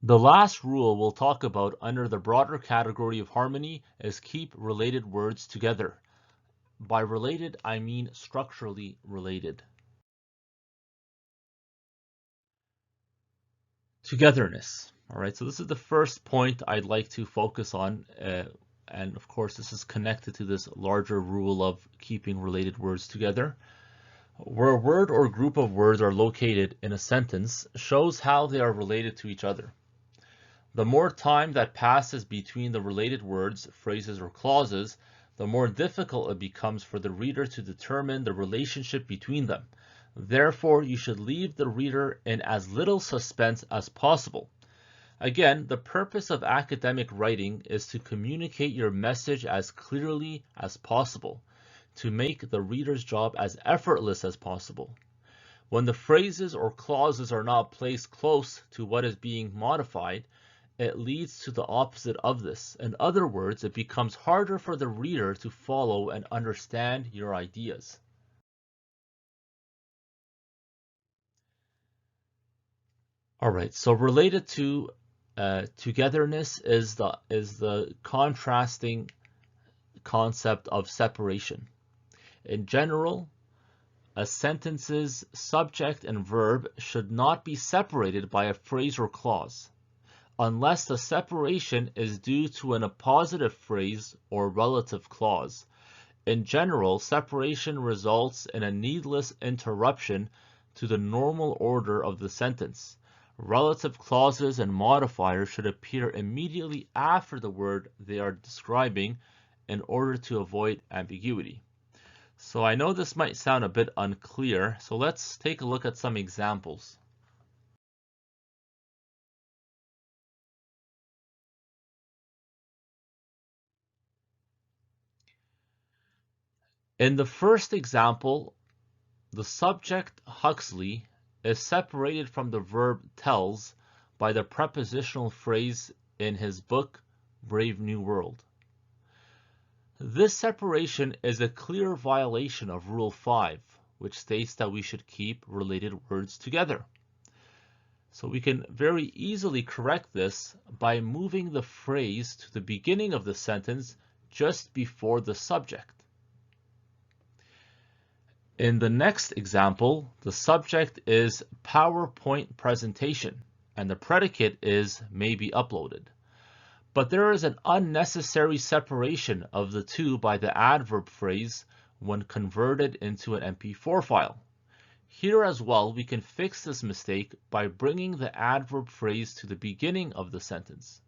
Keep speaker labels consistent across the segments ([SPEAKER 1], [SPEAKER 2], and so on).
[SPEAKER 1] The last rule we'll talk about under the broader category of harmony is keep related words together. By related, I mean structurally related. Togetherness. All right, so this is the first point I'd like to focus on. And of course, this is connected to this larger rule of keeping related words together. Where a word or group of words are located in a sentence shows how they are related to each other. The more time that passes between the related words, phrases, or clauses, the more difficult it becomes for the reader to determine the relationship between them. Therefore, you should leave the reader in as little suspense as possible. Again, the purpose of academic writing is to communicate your message as clearly as possible, to make the reader's job as effortless as possible. When the phrases or clauses are not placed close to what is being modified, it leads to the opposite of this. In other words, it becomes harder for the reader to follow and understand your ideas. All right, so related to togetherness is the contrasting concept of separation. In general, a sentence's subject and verb should not be separated by a phrase or clause, unless the separation is due to an appositive phrase or relative clause. In general, separation results in a needless interruption to the normal order of the sentence. Relative clauses and modifiers should appear immediately after the word they are describing in order to avoid ambiguity. So I know this might sound a bit unclear, so let's take a look at some examples. In the first example, the subject Huxley is separated from the verb tells by the prepositional phrase in his book Brave New World. This separation is a clear violation of Rule 5, which states that we should keep related words together. So we can very easily correct this by moving the phrase to the beginning of the sentence just before the subject. In the next example, the subject is PowerPoint presentation and the predicate is may be uploaded. But there is an unnecessary separation of the two by the adverb phrase when converted into an MP4 file. Here as well, we can fix this mistake by bringing the adverb phrase to the beginning of the sentence.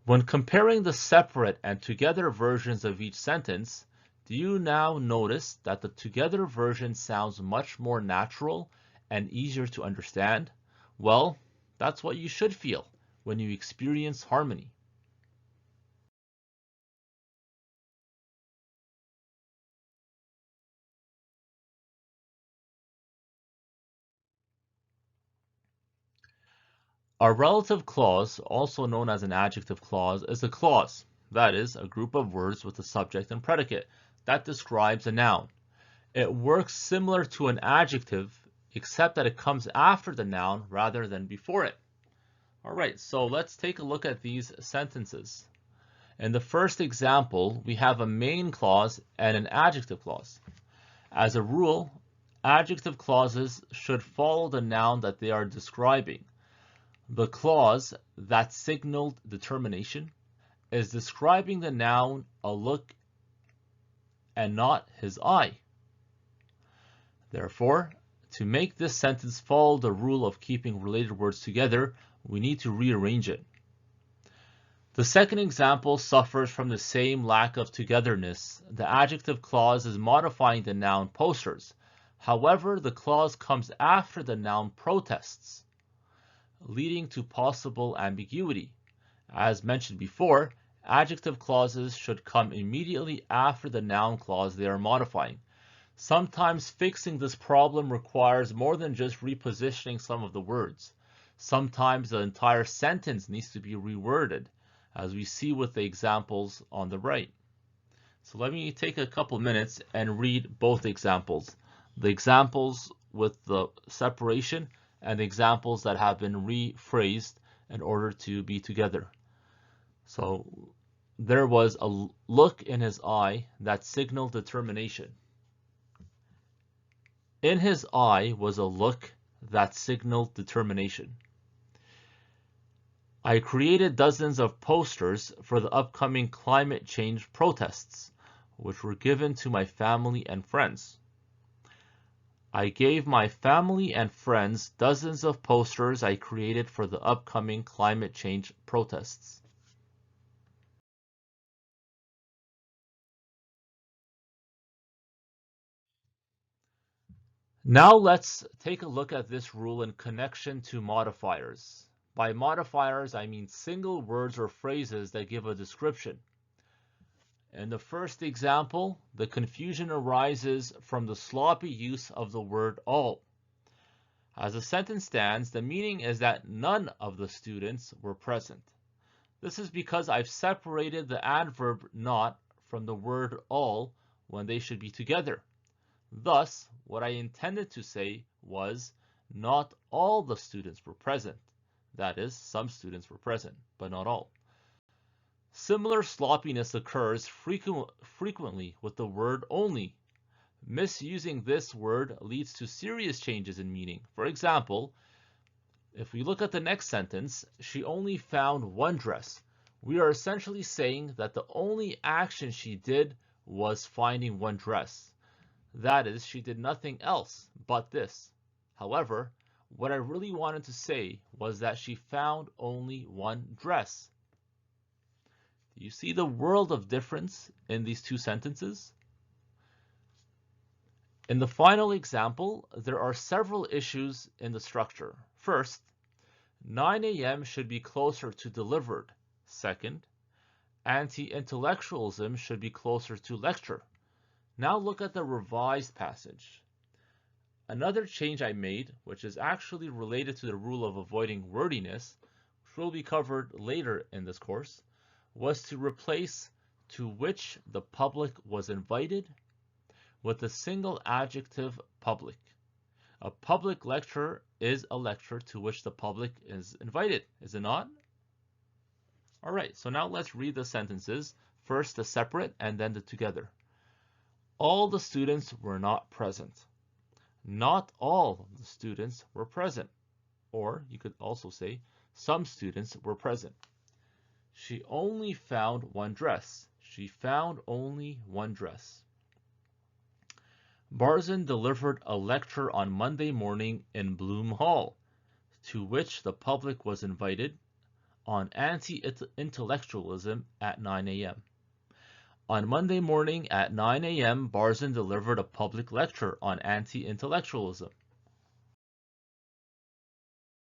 [SPEAKER 1] When comparing the separate and together versions of each sentence, do you now notice that the together version sounds much more natural and easier to understand? Well, that's what you should feel when you experience harmony. A relative clause, also known as an adjective clause, is a clause, that is, a group of words with a subject and predicate, that describes a noun. It works similar to an adjective, except that it comes after the noun rather than before it. All right, so let's take a look at these sentences. In the first example, we have a main clause and an adjective clause. As a rule, adjective clauses should follow the noun that they are describing. The clause that signaled determination is describing the noun a look and not his eye. Therefore, to make this sentence follow the rule of keeping related words together, we need to rearrange it. The second example suffers from the same lack of togetherness. The adjective clause is modifying the noun posters. However, the clause comes after the noun protests, leading to possible ambiguity. As mentioned before, adjective clauses should come immediately after the noun clause they are modifying. Sometimes fixing this problem requires more than just repositioning some of the words. Sometimes the entire sentence needs to be reworded, as we see with the examples on the right. So let me take a couple minutes and read both examples. The examples with the separation and the examples that have been rephrased in order to be together. So there was a look in his eye that signaled determination. In his eye was a look that signaled determination. I created dozens of posters for the upcoming climate change protests, which were given to my family and friends. I gave my family and friends dozens of posters I created for the upcoming climate change protests. Now let's take a look at this rule in connection to modifiers. By modifiers, I mean single words or phrases that give a description. In the first example, the confusion arises from the sloppy use of the word all. As the sentence stands, the meaning is that none of the students were present. This is because I've separated the adverb not from the word all when they should be together. Thus, what I intended to say was, not all the students were present. That is, some students were present, but not all. Similar sloppiness occurs frequently with the word only. Misusing this word leads to serious changes in meaning. For example, if we look at the next sentence, she only found one dress. We are essentially saying that the only action she did was finding one dress. That is, she did nothing else but this. However, what I really wanted to say was that she found only one dress. Do you see the world of difference in these two sentences? In the final example, there are several issues in the structure. First, 9 a.m. should be closer to delivered. Second, anti-intellectualism should be closer to lecture. Now look at the revised passage. Another change I made, which is actually related to the rule of avoiding wordiness, which will be covered later in this course, was to replace to which the public was invited with a single adjective public. A public lecture is a lecture to which the public is invited, is it not? All right, so now let's read the sentences, first the separate and then the together. All the students were not present. Not all the students were present. Or you could also say, some students were present. She only found one dress. She found only one dress. Barzan delivered a lecture on Monday morning in Bloom Hall, to which the public was invited, on anti-intellectualism at 9 a.m. On Monday morning at 9 a.m., Barzan delivered a public lecture on anti-intellectualism.